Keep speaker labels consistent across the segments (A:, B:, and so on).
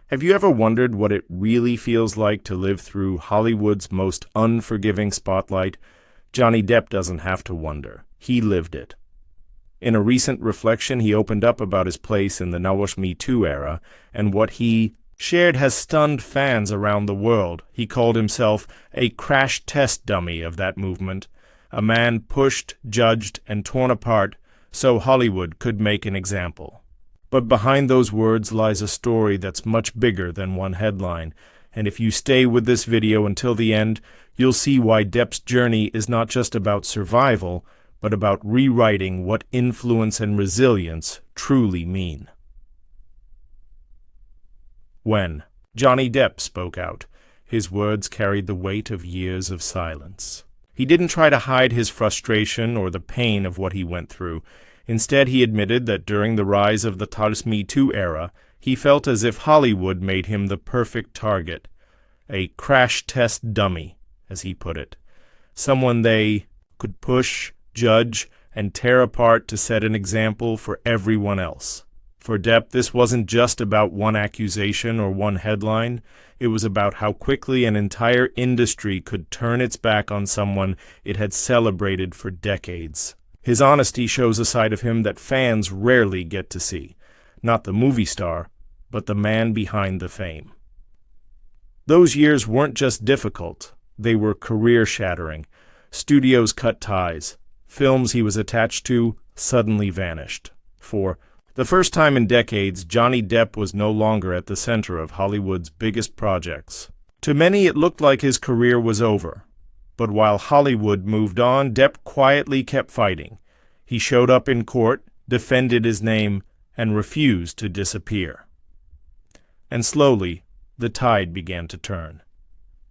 A: Have you ever wondered what it really feels like to live through Hollywood's most unforgiving spotlight? Johnny Depp doesn't have to wonder. He lived it. In a recent reflection, he opened up about his place in the metoo era, and what he shared has stunned fans around the world. He called himself a crash test dummy of that movement, a man pushed, judged, and torn apart so Hollywood could make an example. But behind those words lies a story that's much bigger than one headline, and if you stay with this video until the end, you'll see why Depp's journey is not just about survival, but about rewriting what influence and resilience truly mean. When Johnny Depp spoke out, his words carried the weight of years of silence. He didn't try to hide his frustration or the pain of what he went through. Instead, he admitted that during the rise of the metoo era, he felt as if Hollywood made him the perfect target, a crash test dummy, as he put it, someone they could push, judge, and tear apart to set an example for everyone else. For Depp, this wasn't just about one accusation or one headline. It was about how quickly an entire industry could turn its back on someone it had celebrated for decades. His honesty shows a side of him that fans rarely get to see. Not the movie star, but the man behind the fame. Those years weren't just difficult. They were career-shattering. Studios cut ties. Films he was attached to suddenly vanished. For the first time in decades, Johnny Depp was no longer at the center of Hollywood's biggest projects. To many, it looked like his career was over. But while Hollywood moved on, Depp quietly kept fighting. He showed up in court, defended his name, and refused to disappear. And slowly, the tide began to turn.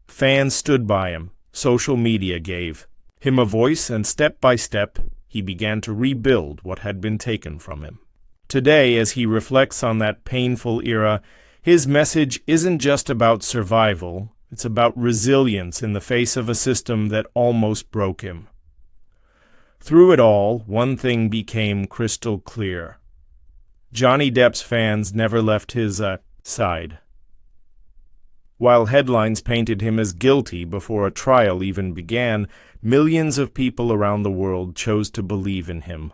A: Fans stood by him, social media gave him a voice, and step by step, he began to rebuild what had been taken from him. Today, as he reflects on that painful era, his message isn't just about survival. It's about resilience in the face of a system that almost broke him. Through it all, one thing became crystal clear. Johnny Depp's fans never left his side. While headlines painted him as guilty before a trial even began, millions of people around the world chose to believe in him.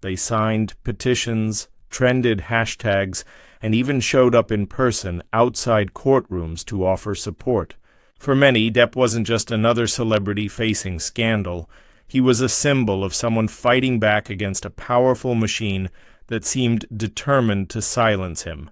A: They signed petitions, trended hashtags, and even showed up in person outside courtrooms to offer support. For many, Depp wasn't just another celebrity facing scandal. He was a symbol of someone fighting back against a powerful machine that seemed determined to silence him.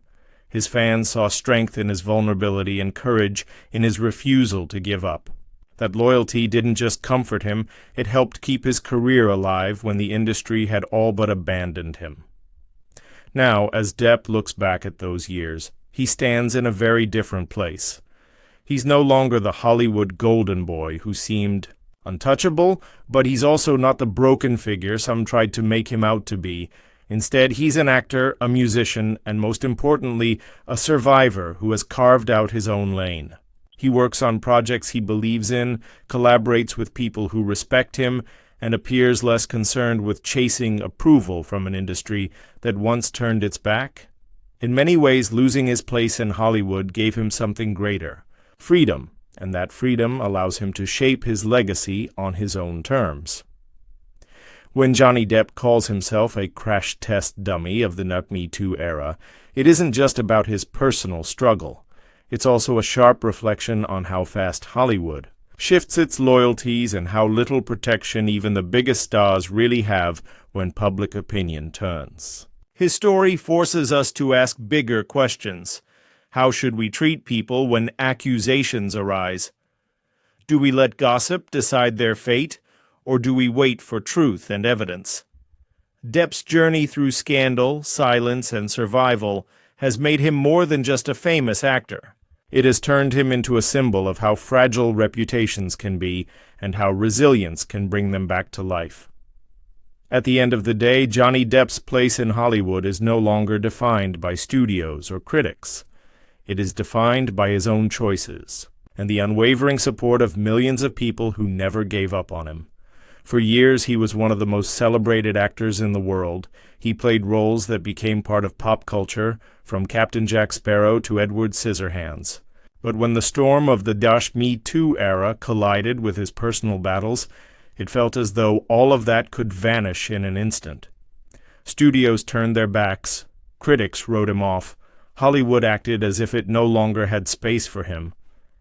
A: His fans saw strength in his vulnerability and courage in his refusal to give up. That loyalty didn't just comfort him, it helped keep his career alive when the industry had all but abandoned him. Now, as Depp looks back at those years, he stands in a very different place. He's no longer the Hollywood golden boy who seemed untouchable, but he's also not the broken figure some tried to make him out to be. Instead, he's an actor, a musician, and most importantly, a survivor who has carved out his own lane. He works on projects he believes in, collaborates with people who respect him, and appears less concerned with chasing approval from an industry that once turned its back. In many ways, losing his place in Hollywood gave him something greater, freedom, and that freedom allows him to shape his legacy on his own terms. When Johnny Depp calls himself a crash test dummy of the metoo era, it isn't just about his personal struggle. It's also a sharp reflection on how fast Hollywood shifts its loyalties and how little protection even the biggest stars really have when public opinion turns. His story forces us to ask bigger questions. How should we treat people when accusations arise? Do we let gossip decide their fate, or do we wait for truth and evidence? Depp's journey through scandal, silence, and survival has made him more than just a famous actor. It has turned him into a symbol of how fragile reputations can be and how resilience can bring them back to life. At the end of the day, Johnny Depp's place in Hollywood is no longer defined by studios or critics. It is defined by his own choices and the unwavering support of millions of people who never gave up on him. For years, he was one of the most celebrated actors in the world. He played roles that became part of pop culture, from Captain Jack Sparrow to Edward Scissorhands. But when the storm of the metoo era collided with his personal battles, it felt as though all of that could vanish in an instant. Studios turned their backs. Critics wrote him off. Hollywood acted as if it no longer had space for him.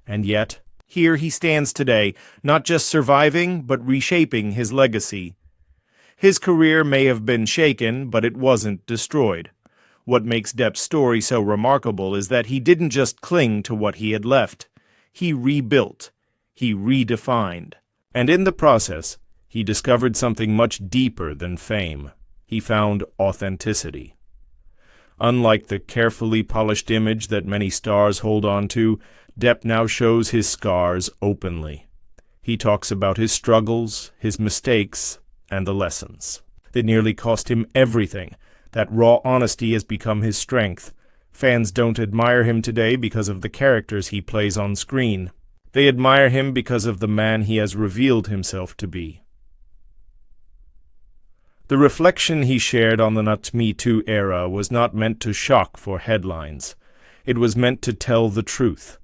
A: And yet, here he stands today, not just surviving, but reshaping his legacy. His career may have been shaken, but it wasn't destroyed. What makes Depp's story so remarkable is that he didn't just cling to what he had left. He rebuilt. He redefined. And in the process, he discovered something much deeper than fame. He found authenticity. Unlike the carefully polished image that many stars hold on to, Depp now shows his scars openly. He talks about his struggles, his mistakes, and the lessons. They nearly cost him everything. That raw honesty has become his strength. Fans don't admire him today because of the characters he plays on screen. They admire him because of the man he has revealed himself to be. The reflection he shared on the metoo era was not meant to shock for headlines. It was meant to tell the truth.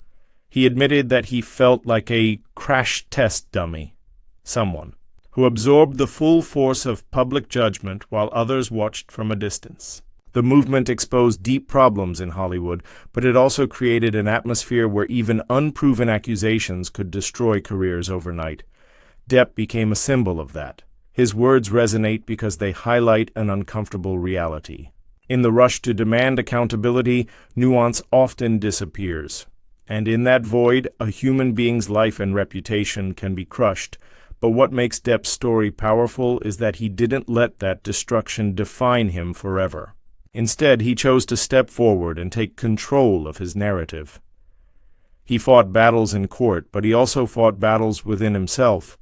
A: He admitted that he felt like a crash test dummy, someone who absorbed the full force of public judgment while others watched from a distance. The movement exposed deep problems in Hollywood, but it also created an atmosphere where even unproven accusations could destroy careers overnight. Depp became a symbol of that. His words resonate because they highlight an uncomfortable reality. In the rush to demand accountability, nuance often disappears. And in that void, a human being's life and reputation can be crushed. But what makes Depp's story powerful is that he didn't let that destruction define him forever. Instead, he chose to step forward and take control of his narrative. He fought battles in court, but he also fought battles within himself.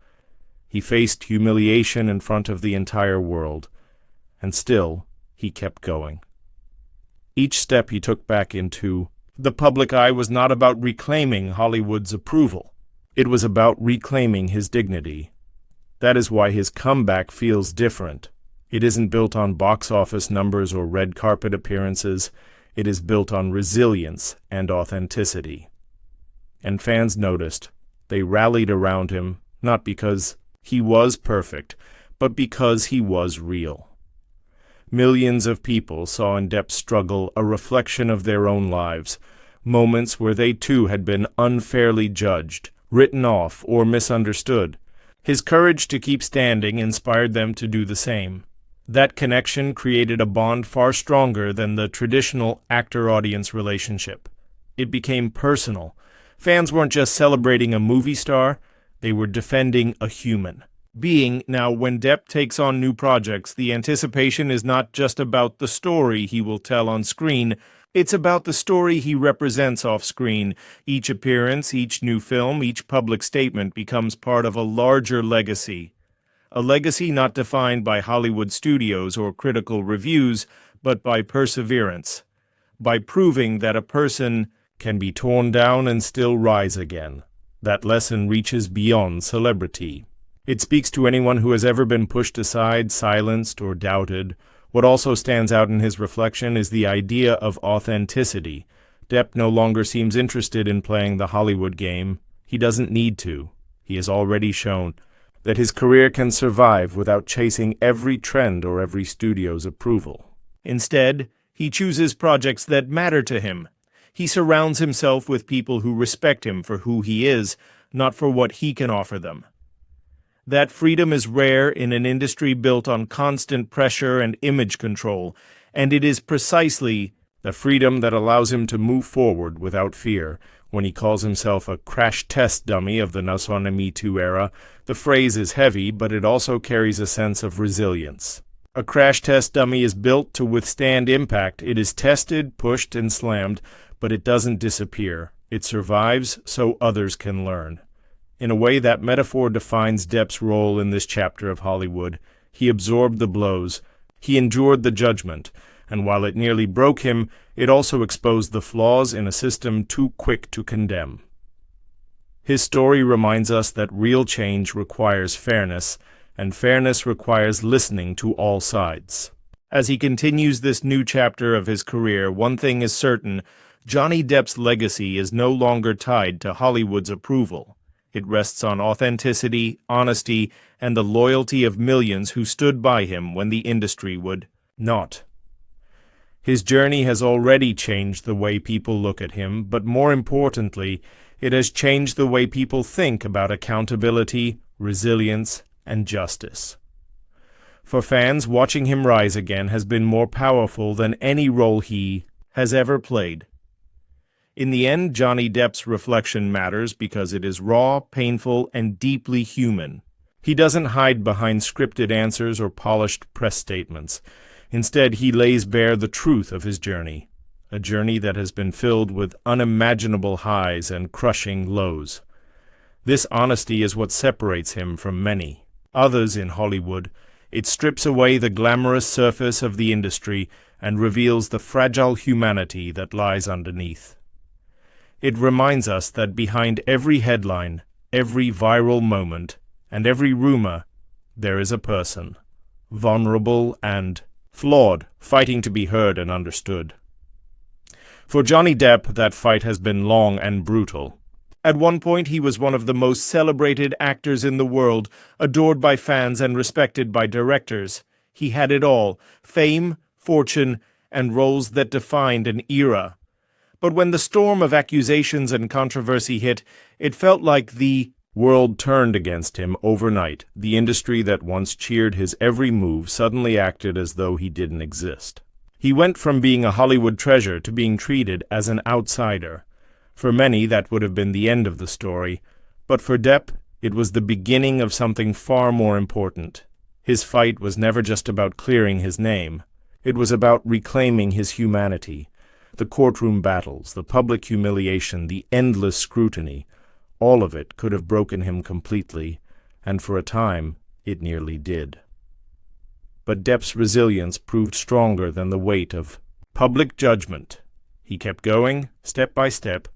A: He faced humiliation in front of the entire world. And still, he kept going. Each step he took back into the public eye was not about reclaiming Hollywood's approval. It was about reclaiming his dignity. That is why his comeback feels different. It isn't built on box office numbers or red carpet appearances. It is built on resilience and authenticity. And fans noticed. They rallied around him, not because he was perfect, but because he was real. Millions of people saw in Depp's struggle a reflection of their own lives, moments where they too had been unfairly judged, written off, or misunderstood. His courage to keep standing inspired them to do the same. That connection created a bond far stronger than the traditional actor-audience relationship. It became personal. Fans weren't just celebrating a movie star, they were defending a human being. Now, when Depp takes on new projects, the anticipation is not just about the story he will tell on screen, it's about the story he represents off-screen. Each appearance, each new film, each public statement becomes part of a larger legacy. A legacy not defined by Hollywood studios or critical reviews, but by perseverance. By proving that a person can be torn down and still rise again. That lesson reaches beyond celebrity. It speaks to anyone who has ever been pushed aside, silenced, or doubted. What also stands out in his reflection is the idea of authenticity. Depp no longer seems interested in playing the Hollywood game. He doesn't need to. He has already shown that his career can survive without chasing every trend or every studio's approval. Instead, he chooses projects that matter to him. He surrounds himself with people who respect him for who he is, not for what he can offer them. That freedom is rare in an industry built on constant pressure and image control, and it is precisely the freedom that allows him to move forward without fear. When he calls himself a crash test dummy of the metoo era, the phrase is heavy, but it also carries a sense of resilience. A crash test dummy is built to withstand impact. It is tested, pushed, and slammed, but it doesn't disappear. It survives so others can learn. In a way, that metaphor defines Depp's role in this chapter of Hollywood. He absorbed the blows. He endured the judgment. And while it nearly broke him, it also exposed the flaws in a system too quick to condemn. His story reminds us that real change requires fairness, and fairness requires listening to all sides. As he continues this new chapter of his career, one thing is certain: Johnny Depp's legacy is no longer tied to Hollywood's approval. It rests on authenticity, honesty, and the loyalty of millions who stood by him when the industry would not. His journey has already changed the way people look at him, but more importantly, it has changed the way people think about accountability, resilience, and justice. For fans, watching him rise again has been more powerful than any role he has ever played. In the end, Johnny Depp's reflection matters because it is raw, painful, and deeply human. He doesn't hide behind scripted answers or polished press statements. Instead, he lays bare the truth of his journey, a journey that has been filled with unimaginable highs and crushing lows. This honesty is what separates him from many others in Hollywood. It strips away the glamorous surface of the industry and reveals the fragile humanity that lies underneath. It reminds us that behind every headline, every viral moment, and every rumor, there is a person, vulnerable and flawed, fighting to be heard and understood. For Johnny Depp, that fight has been long and brutal. At one point, he was one of the most celebrated actors in the world, adored by fans and respected by directors. He had it all: fame, fortune, and roles that defined an era. But when the storm of accusations and controversy hit, it felt like the world turned against him overnight. The industry that once cheered his every move suddenly acted as though he didn't exist. He went from being a Hollywood treasure to being treated as an outsider. For many, that would have been the end of the story, but for Depp, it was the beginning of something far more important. His fight was never just about clearing his name. It was about reclaiming his humanity. The courtroom battles, the public humiliation, the endless scrutiny, all of it could have broken him completely, and for a time, it nearly did. But Depp's resilience proved stronger than the weight of public judgment. He kept going, step by step,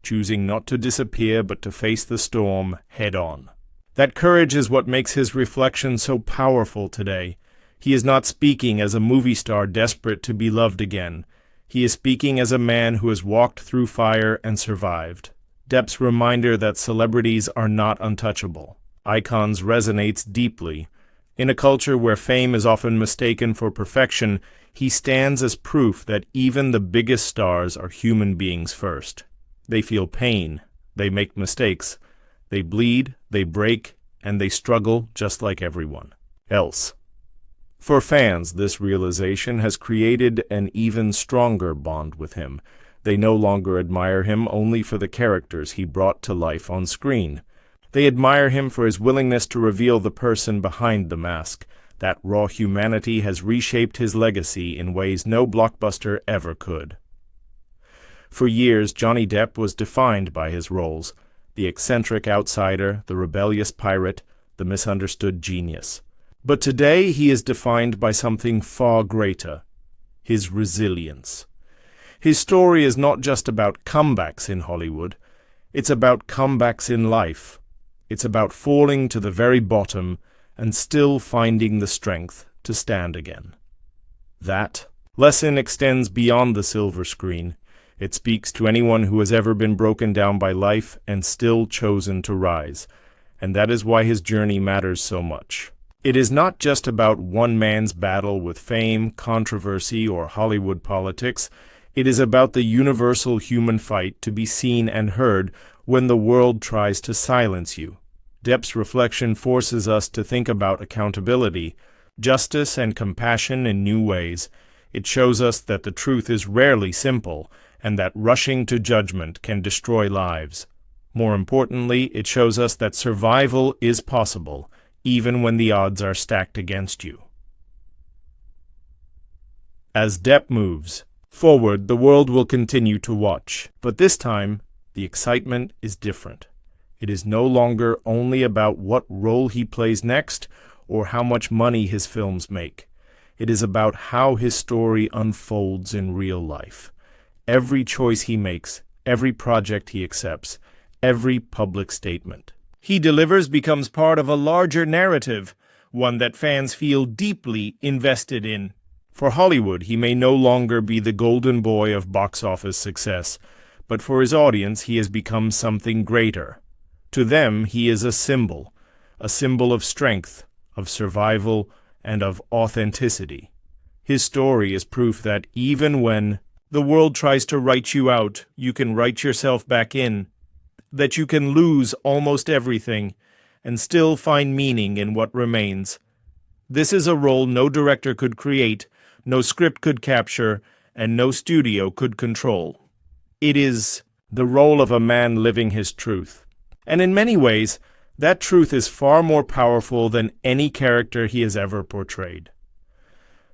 A: choosing not to disappear but to face the storm head-on. That courage is what makes his reflection so powerful today. He is not speaking as a movie star desperate to be loved again. He is speaking as a man who has walked through fire and survived. Depp's reminder that celebrities are not untouchable. Icons resonates deeply. In a culture where fame is often mistaken for perfection, he stands as proof that even the biggest stars are human beings first. They feel pain, they make mistakes, they bleed, they break, and they struggle just like everyone else. For fans, this realization has created an even stronger bond with him. They no longer admire him only for the characters he brought to life on screen. They admire him for his willingness to reveal the person behind the mask. That raw humanity has reshaped his legacy in ways no blockbuster ever could. For years, Johnny Depp was defined by his roles: the eccentric outsider, the rebellious pirate, the misunderstood genius. But today he is defined by something far greater: his resilience. His story is not just about comebacks in Hollywood, it's about comebacks in life. It's about falling to the very bottom and still finding the strength to stand again. That lesson extends beyond the silver screen. It speaks to anyone who has ever been broken down by life and still chosen to rise. And that is why his journey matters so much. It is not just about one man's battle with fame, controversy, or Hollywood politics. It is about the universal human fight to be seen and heard when the world tries to silence you. Depp's reflection forces us to think about accountability, justice, and compassion in new ways. It shows us that the truth is rarely simple, and that rushing to judgment can destroy lives. More importantly, it shows us that survival is possible, even when the odds are stacked against you. As Depp moves forward, the world will continue to watch, but this time, the excitement is different. It is no longer only about what role he plays next or how much money his films make. It is about how his story unfolds in real life. Every choice he makes, every project he accepts, every public statement he delivers becomes part of a larger narrative, one that fans feel deeply invested in. For Hollywood, he may no longer be the golden boy of box office success, but for his audience he has become something greater. To them he is a symbol of strength, of survival, and of authenticity. His story is proof that even when the world tries to write you out, you can write yourself back in, that you can lose almost everything and still find meaning in what remains. This is a role no director could create, no script could capture, and no studio could control. It is the role of a man living his truth. And in many ways, that truth is far more powerful than any character he has ever portrayed.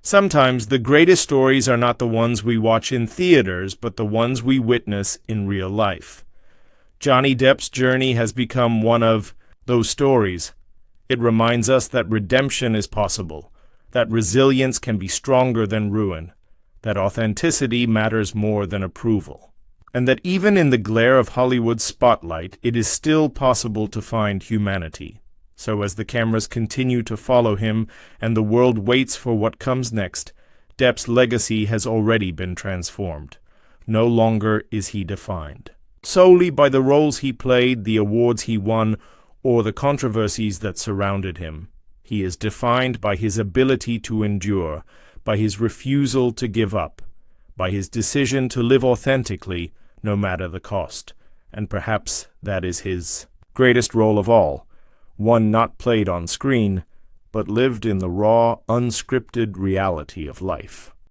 A: Sometimes the greatest stories are not the ones we watch in theaters, but the ones we witness in real life. Johnny Depp's journey has become one of those stories. It reminds us that redemption is possible, that resilience can be stronger than ruin, that authenticity matters more than approval, and that even in the glare of Hollywood's spotlight, it is still possible to find humanity. So as the cameras continue to follow him and the world waits for what comes next, Depp's legacy has already been transformed. No longer is he defined solely by the roles he played, the awards he won, or the controversies that surrounded him. He is defined by his ability to endure, by his refusal to give up, by his decision to live authentically, no matter the cost. And perhaps that is his greatest role of all, one not played on screen, but lived in the raw, unscripted reality of life.